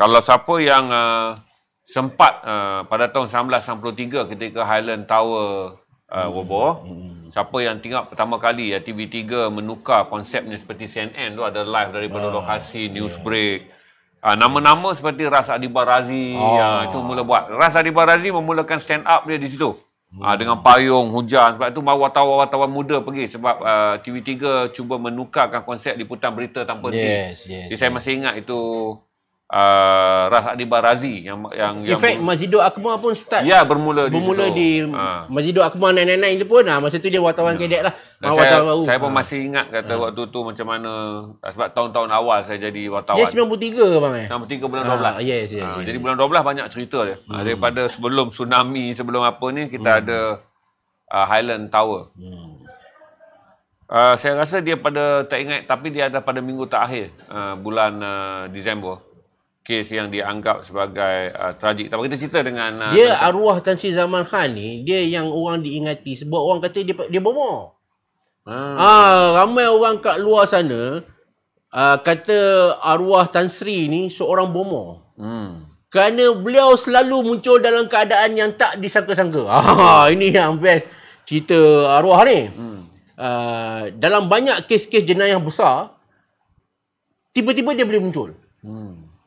Kalau siapa yang sempat pada tahun 1993 ketika Highland Tower roboh, siapa yang tengok pertama kali TV3 menukar konsepnya seperti CNN tu, ada live daripada lokasi, news break. Nama-nama seperti Ras Adiba Razi itu mula buat. Ras Adiba Razi memulakan stand up dia di situ. Dengan payung, hujan. Sebab itu wartawan-wartawan muda pergi. Sebab TV3 cuba menukarkan konsep liputan berita tanpa henti. Jadi saya masih ingat itu Ras Adiba Razi yang in fact Masjidul Akbar pun start bermula di Masjidul Akbar 999 itu pun masa tu dia wartawan kedek lah. Saya pun masih ingat kata waktu tu macam mana, sebab tahun-tahun awal saya jadi wartawan. Dia 93 bang 93 bulan 12. Yes. Jadi bulan 12 banyak cerita dia. Daripada sebelum tsunami, sebelum apa ni, kita ada Highland Tower. Saya rasa dia tak ingat, tapi dia ada pada minggu terakhir bulan Disember. Kes yang dianggap sebagai tragik. Tapi kita cerita dengan dia arwah Tan Sri Zaman Khan ni, dia yang orang diingati sebab orang kata dia bomoh. Ramai orang kat luar sana kata arwah Tan Sri ni seorang bomoh. Kerana beliau selalu muncul dalam keadaan yang tak disangka-sangka. Ini yang best cerita arwah ni. Dalam banyak kes-kes jenayah besar, tiba-tiba dia boleh muncul.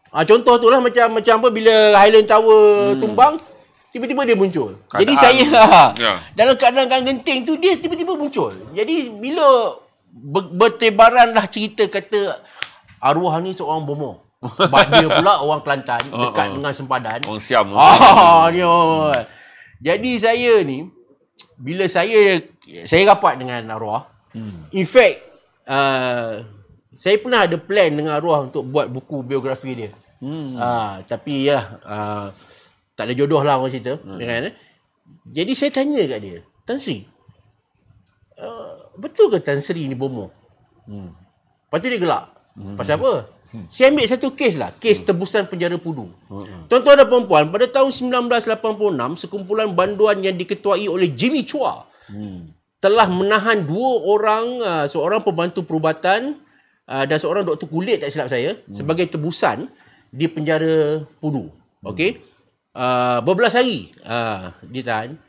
Contoh tu lah macam apa, bila Highland Tower tumbang, tiba-tiba dia muncul. Keadaan, jadi saya dalam keadaan genting tu, dia tiba-tiba muncul. Jadi bila bertebaranlah cerita kata arwah ni seorang bomoh. Sebab dia pula orang Kelantan, dekat dengan sempadan. Orang Siam. Jadi saya ni, bila saya rapat dengan arwah, in fact, saya pernah ada plan dengan arwah untuk buat buku biografi dia. Tapi tak ada jodoh lah orang cerita. Jadi saya tanya kat dia, Tan Sri, betul ke Tan Sri ni bomoh? Lepas tu dia gelak. Pasal apa? Saya ambil satu kes lah. Kes tebusan penjara Pudu. Tuan-tuan dan puan-puan, pada tahun 1986, sekumpulan banduan yang diketuai oleh Jimmy Chua telah menahan 2 orang, seorang pembantu perubatan dan seorang doktor kulit, tak silap saya, sebagai tebusan di penjara Pudu. Okey. Berbelas hari ditahan.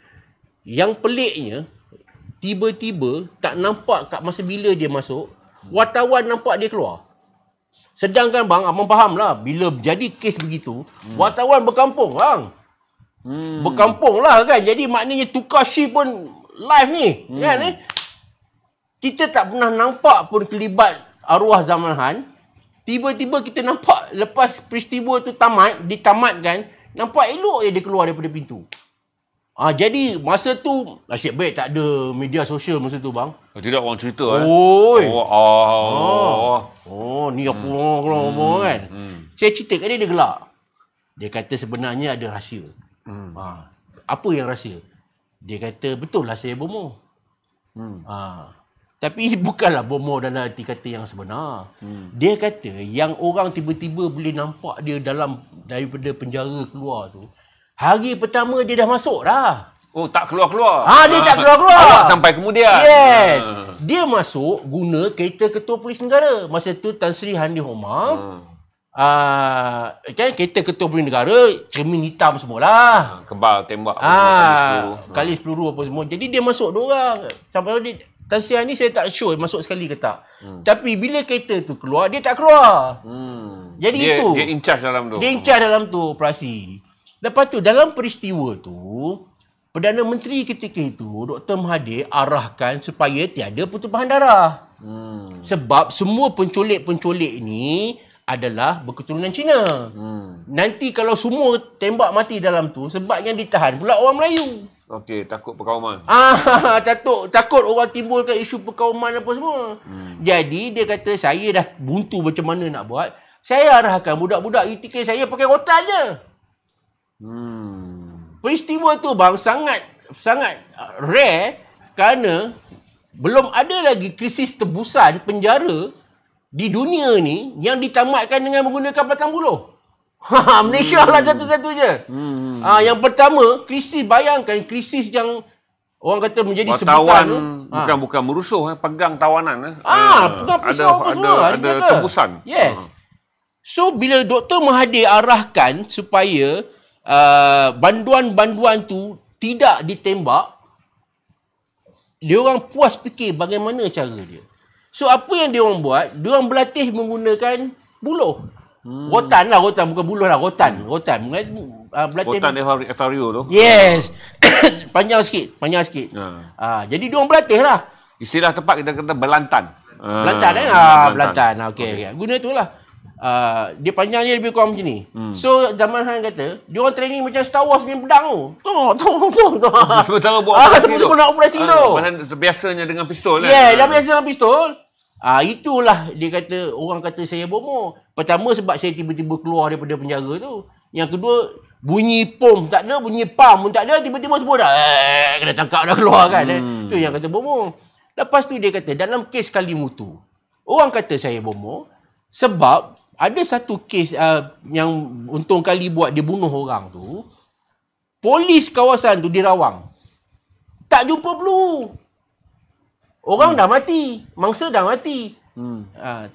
Yang peliknya, tiba-tiba tak nampak kat masa bila dia masuk, wartawan nampak dia keluar. Sedangkan bang, abang faham lah, bila jadi kes begitu, wartawan berkampung bang. Berkampung lah kan. Jadi maknanya tukar shift pun live ni. Kan kita tak pernah nampak pun kelibat arwah Zaman Han. Tiba-tiba kita nampak lepas peristiwa tu ditamatkan, nampak elok je dia keluar daripada pintu. Jadi masa tu nasib baik tak ada media sosial masa tu bang. Tidak orang cerita ni aku keluar kan. Saya cerita kat dia gelak. Dia kata sebenarnya ada rahsia. Apa yang rahsia? Dia kata betul lah saya bomoh. Tapi bukanlah bomoh dalam arti kata yang sebenar. Dia kata yang orang tiba-tiba boleh nampak dia daripada penjara keluar tu, hari pertama dia dah masuk dah. Tak keluar-keluar. Dia tak keluar-keluar. Awak sampai kemudian. Yes. Dia masuk guna kereta Ketua Polis Negara. Masa tu Tan Sri Handi Homar. Kan kereta Ketua Polis Negara, cermin hitam semualah. Kebal tembak. Kali peluru apa semua. Jadi dia masuk 2 orang. Sampai dia Tan Sri ni saya tak sure masuk sekali ke tak. Tapi bila kereta tu keluar, dia tak keluar. Jadi dia in charge dalam tu. Dia in charge dalam tu operasi. Lepas tu dalam peristiwa tu, Perdana Menteri ketika itu, Dr. Mahathir, arahkan supaya tiada pertumpahan darah. Sebab semua penculik-penculik ni adalah berketurunan Cina. Nanti kalau semua tembak mati dalam tu, sebab yang ditahan pula orang Melayu. Okey, takut perkauman. Takut orang timbulkan isu perkauman apa semua. Jadi dia kata saya dah buntu macam mana nak buat. Saya arahkan budak-budak ITK saya pakai rotan je. Peristiwa tu bang sangat rare kerana belum ada lagi krisis tebusan penjara di dunia ni yang ditamatkan dengan menggunakan batang buluh. Malaysia lah satu-satunya. Yang pertama, krisis, bayangkan krisis yang orang kata menjadi sebutan. Bukan merusuh, pegang tawanan. Pegang pisau apa semua. Ada tebusan. Yes. So bila Dr. Mahathir arahkan supaya banduan-banduan tu tidak ditembak, dia orang puas fikir bagaimana cara dia. So apa yang dia orang buat, dia orang berlatih menggunakan buluh. Rotan bukan buluh lah, rotan. Berlatih Rotan FRU tu. Yes. panjang sikit. Jadi dia orang berlatih lah. Istilah tepat kita kata belantan. Belantan belantan. Okey. Guna tu lah. Dia panjang dia lebih kurang macam ni. So zaman Han kata, dia orang training macam Star Wars punya pedang tu. Sementara buat operasi tu. Semua nak operasi tu. Biasanya dengan pistol kan. Yeah, dah biasa dengan pistol. Itulah dia kata, orang kata saya bomoh. Pertama sebab saya tiba-tiba keluar daripada penjara tu. Yang kedua, bunyi pom tak ada, bunyi pam pun tak ada, tiba-tiba semua dah kena tangkap dah keluar kan. Tu yang kata bomoh. Lepas tu dia kata dalam kes Kalimutu, orang kata saya bomoh sebab ada satu kes yang untung kali buat dia bunuh orang tu, polis kawasan tu dirawang. Tak jumpa peluru. Orang dah mati, mangsa dah mati.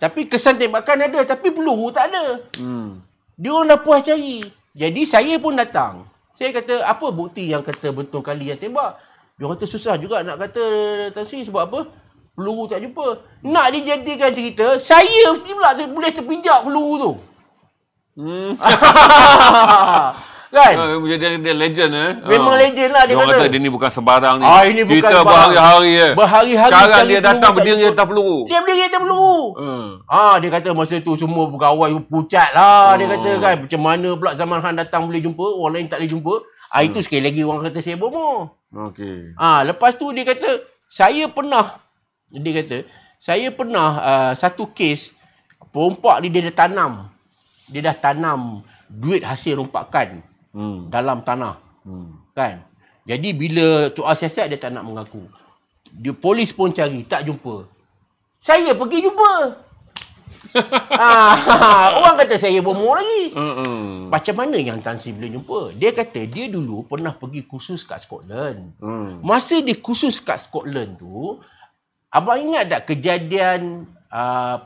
Tapi kesan tembakan ada, tapi peluru tak ada. Dia orang dah puas cari. Jadi saya pun datang. Saya kata, apa bukti yang kata betul kali yang tembak? Dia kata susah juga nak kata Tan Sri sebab apa? Peluru tak jumpa. Nak dijadikan cerita, saya pula boleh terpijak peluru tu. Kan? Dia legend Memang legend lah dia kata. Dia ni bukan sebarang ni. Ini bukan kita sebarang. berhari-hari Berhari-hari. Sekarang dia datang berdiri atas peluru. Dia berdiri atas peluru. Dia kata masa tu semua pegawai pucat lah. Dia kata kan, macam mana pula zaman Han datang boleh jumpa, orang lain tak boleh jumpa. Itu sekali lagi orang kata saya bomoh. Okey. Lepas tu dia kata, saya pernah satu kes perompak ni dia dah tanam duit hasil rompakan dalam tanah. Kan? Jadi bila soal siasat dia tak nak mengaku. Dia polis pun cari, tak jumpa. Saya pergi jumpa. Orang kata saya bomoh lagi. Macam mana yang Tan Sri boleh jumpa? Dia kata dia dulu pernah pergi kursus kat Scotland. Masa dia kursus kat Scotland tu, abang ingat tak kejadian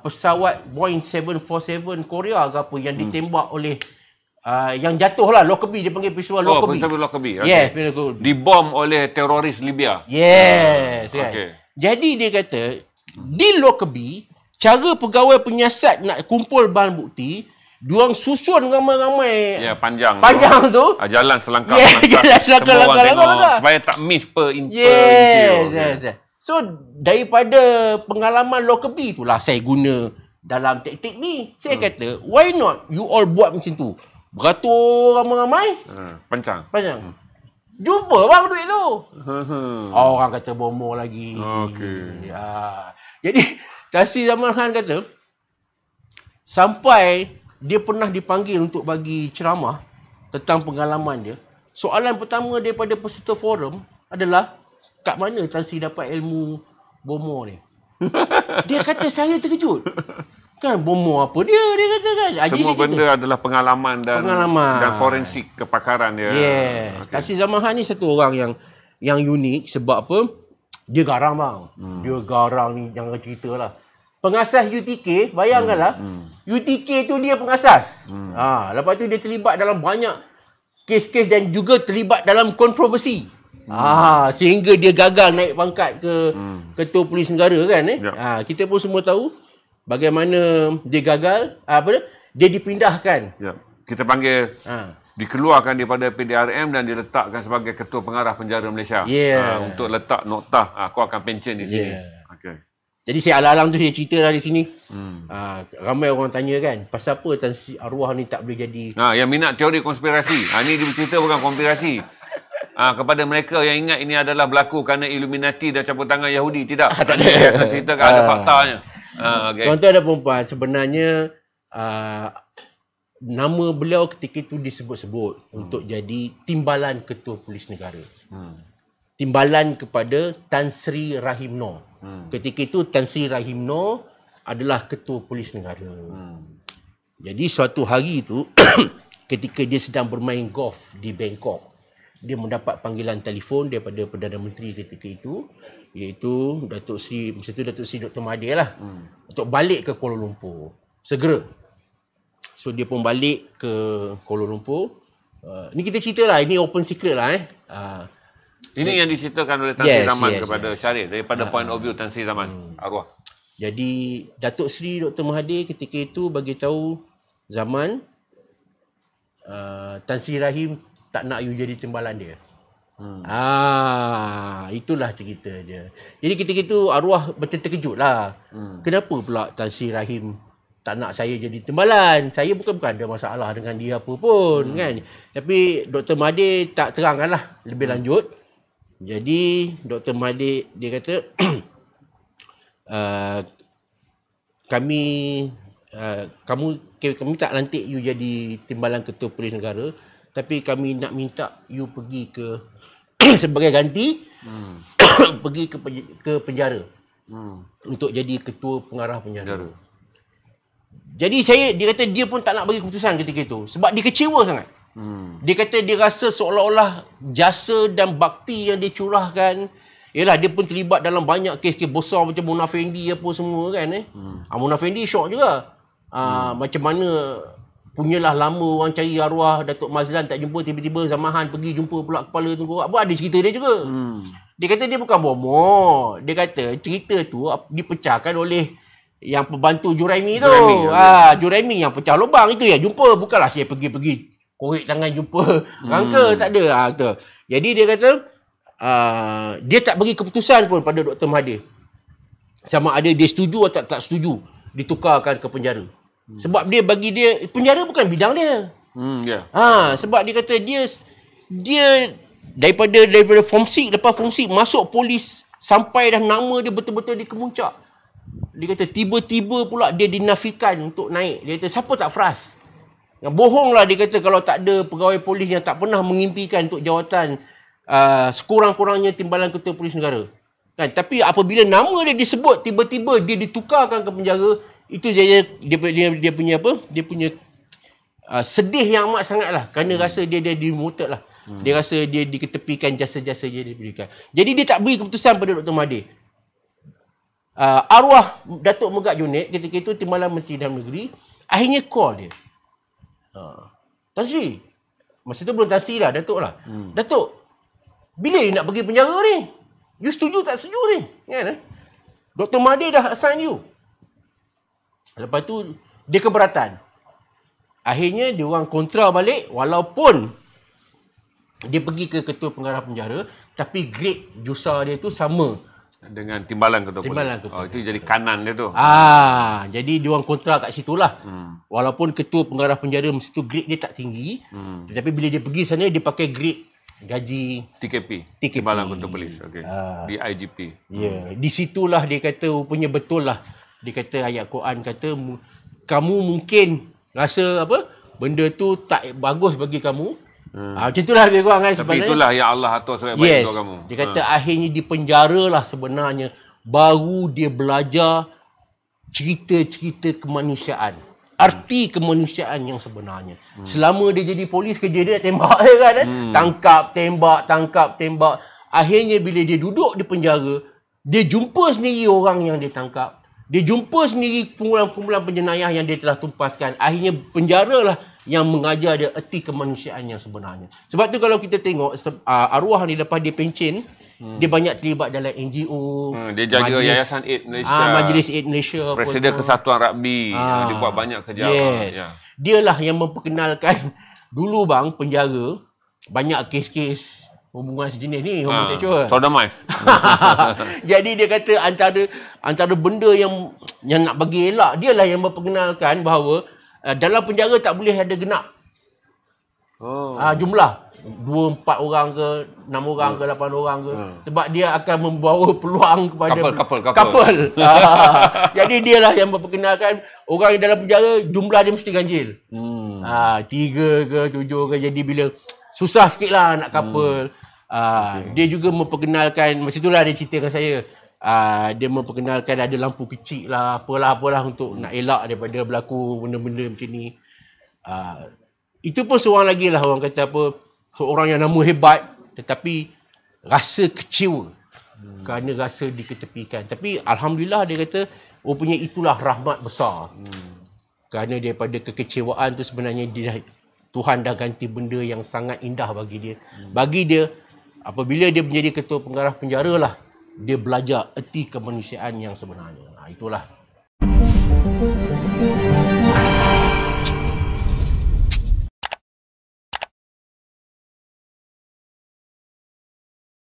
pesawat Boeing 747 Korea ke apa yang ditembak oleh yang jatuh lah, Lockerbie, dia panggil peristiwa Lockerbie. Peristiwa Lockerbie. Okay. Yes, dibom oleh teroris Libya. Yes, kan. Okay. Jadi dia kata di Lockerbie, cara pegawai penyiasat nak kumpul bahan bukti, diorang susun ramai-ramai. Ya, panjang tu. Jalan selangkah. Jalan selangkah. Supaya tak miss per inch. Yes. So, daripada pengalaman Lockerbie itulah saya guna dalam taktik ni. Saya kata, why not you all buat macam tu? Beratur ramai-ramai. Panjang. Jumpa bang duit tu. Orang kata bomoh lagi. Okey. Jadi, Tan Sri Zaman Han kata, sampai dia pernah dipanggil untuk bagi ceramah tentang pengalaman dia. Soalan pertama daripada peserta forum adalah, kat mana Tan Sri dapat ilmu bomoh ni? Dia kata saya terkejut. Kan bomoh apa dia kata kan. Semua benda adalah pengalaman dan forensik kepakaran dia. Yes. Tan Sri Zaman Han ni satu orang yang unik sebab apa? Dia garang bang. Dia garang ni, jangan cerita lah. Pengasas UTK, bayangkanlah. UTK tu dia pengasas. Lepas tu dia terlibat dalam banyak kes-kes dan juga terlibat dalam kontroversi. Sehingga dia gagal naik pangkat ke Ketua Polis Negara kan. Kita pun semua tahu bagaimana dia gagal, dia dipindahkan. Kita panggil dikeluarkan daripada PDRM dan diletakkan sebagai Ketua Pengarah Penjara Malaysia. Untuk letak noktah aku akan pencen di sini. Okay. Jadi saya alang-alang tu saya cerita lah di sini. Ramai orang tanya kan, pasal apa Tan Sri arwah ni tak boleh jadi. Yang minat teori konspirasi. Ni dia cerita bukan konspirasi. Kepada mereka yang ingat ini adalah berlaku kerana Illuminati dan campur tangan Yahudi. Tidak. Tak ada. Dia akan ceritakan ada faktanya. Okay. Tuan-tuan dan perempuan, sebenarnya nama beliau ketika itu disebut-sebut untuk jadi timbalan Ketua Polis Negara. Timbalan kepada Tan Sri Rahim Noor. Ketika itu Tan Sri Rahim Noor adalah Ketua Polis Negara. Jadi suatu hari itu ketika dia sedang bermain golf di Bangkok, dia mendapat panggilan telefon daripada Perdana Menteri ketika itu, iaitu Datuk Sri Dr. Mahathir lah, untuk balik ke Kuala Lumpur segera. So dia pun balik ke Kuala Lumpur. Ni kita cerita lah, ini open secret lah Ini yang diceritakan oleh Tan Sri Zaman kepada Syarif daripada point of view Tan Sri Zaman, arwah. Jadi Datuk Seri Dr. Mahathir ketika itu bagi tahu Zaman, Tan Sri Rahim tak nak you jadi timbalan dia. Itulah cerita dia. Jadi ketika itu arwah macam terkejut lah. Kenapa pula Tan Sri Rahim tak nak saya jadi timbalan? Saya bukan ada masalah dengan dia apa pun kan. Tapi Dr. Mahathir tak terangkan lah lebih lanjut. Jadi Dr. Mahathir dia kata kami tak lantik you jadi timbalan ketua polis negara, tapi kami nak minta you pergi ke sebagai ganti pergi ke penjara untuk jadi ketua pengarah penjara. Jadi dia kata dia pun tak nak bagi keputusan ketika itu sebab dia kecewa sangat. Dia kata dia rasa seolah-olah jasa dan bakti yang dia curahkan, yelah dia pun terlibat dalam banyak kes-kes besar macam Mona Fendi apa semua kan. Mona Fendi syok juga. Macam mana punyalah lama orang cari arwah Datuk Mazlan tak jumpa, tiba-tiba Zamahan pergi jumpa pula kepala Tengku Apa ada cerita dia juga. Dia kata dia bukan bomoh. Dia kata cerita tu dipecahkan oleh yang pembantu Juraimi tu. Juraimi yang pecah lubang itu ya jumpa, bukanlah saya pergi korek tangan jumpa rangka, tak ada. Jadi dia kata dia tak bagi keputusan pun pada Dr. Mahathir sama ada dia setuju atau tak setuju ditukarkan ke penjara. Sebab dia bagi dia penjara bukan bidang dia. Sebab dia kata dia daripada form 6, lepas form 6 masuk polis sampai dah nama dia betul-betul di kemuncak. Dia kata tiba-tiba pula dia dinafikan untuk naik. Dia kata siapa tak frust? Yang bohong lah dia kata kalau tak ada pegawai polis yang tak pernah mengimpikan untuk jawatan sekurang-kurangnya timbalan ketua polis negara. Kan? Tapi apabila nama dia disebut, tiba-tiba dia ditukarkan ke penjara, itu dia punya apa? Dia punya sedih yang amat sangat lah. Kerana rasa dia demoted lah. Dia rasa dia diketepikan jasa-jasa dia diberikan. Jadi dia tak beri keputusan pada Dr. Mahathir. Arwah Datuk Megat Junid ketika itu Timbalan Menteri Dalam Negeri akhirnya call dia. Tan Sri, masa tu belum Tan Sri lah, Datuk lah. Datuk, bila you nak pergi penjara ni? You setuju tak setuju ni? Kan? Dr. Mahathir dah assign you. Lepas tu dia keberatan. Akhirnya dia orang kontra balik, walaupun dia pergi ke ketua pengarah penjara, tapi grade jusa dia tu sama dengan timbalan ketua polis. Itu jadi kanan dia tu. Jadi dia orang kontra kat situlah. Walaupun ketua pengarah penjara mesti tu grade dia tak tinggi, tetapi bila dia pergi sana dia pakai grade gaji TKP. Timbalan ketua polis. Okey. Di IGP. Di situlah dia kata rupanya betul lah. Dia kata ayat Quran kata kamu mungkin rasa apa? Benda tu tak bagus bagi kamu. Macam itulah lebih kurang kan sebenarnya. Tapi itulah yang Allah atur sebaik-baik untuk kamu. Dia kata akhirnya di penjara lah sebenarnya baru dia belajar cerita-cerita kemanusiaan. Arti kemanusiaan yang sebenarnya. Selama dia jadi polis, kerja dia tembak je kan. Tangkap, tembak. Akhirnya bila dia duduk di penjara, dia jumpa sendiri orang yang dia tangkap. Dia jumpa sendiri kumpulan-kumpulan penjenayah yang dia telah tumpaskan. Akhirnya penjara lah yang mengajar dia erti kemanusiaan yang sebenarnya. Sebab tu kalau kita tengok arwah ni lepas dia pencen, dia banyak terlibat dalam NGO. Dia jaga Yayasan AIDS Malaysia. Majlis AIDS Malaysia. Presiden Kesatuan Rugby. Dia buat banyak kerja. Dialah yang memperkenalkan dulu bang penjara banyak kes-kes hubungan sejenis ni, homoseksual. Sodomize. Jadi dia kata antara benda yang nak bagi elak, dialah yang memperkenalkan bahawa dalam penjara tak boleh ada genap. Jumlah 2, 4 orang ke, 6 orang ke, 8 orang ke. Sebab dia akan membawa peluang kepada couple. Jadi dialah yang memperkenalkan orang yang dalam penjara jumlah dia mesti ganjil. 3 ke 7 ke. Jadi bila susah sikit lah nak couple. Dia juga memperkenalkan, masa itulah dia ceritakan saya. Dia memperkenalkan ada lampu kecil lah, apalah untuk nak elak daripada berlaku benda-benda macam ni. Itu pun seorang lagi lah orang kata apa, seorang yang nama hebat tetapi rasa kecewa kerana rasa diketepikan. Tapi Alhamdulillah dia kata rupanya itulah rahmat besar. Kerana daripada kekecewaan tu sebenarnya Tuhan dah ganti benda yang sangat indah bagi dia. Bagi dia, apabila dia menjadi ketua pengarah penjara lah, dia belajar erti kemanusiaan yang sebenarnya. Itulah.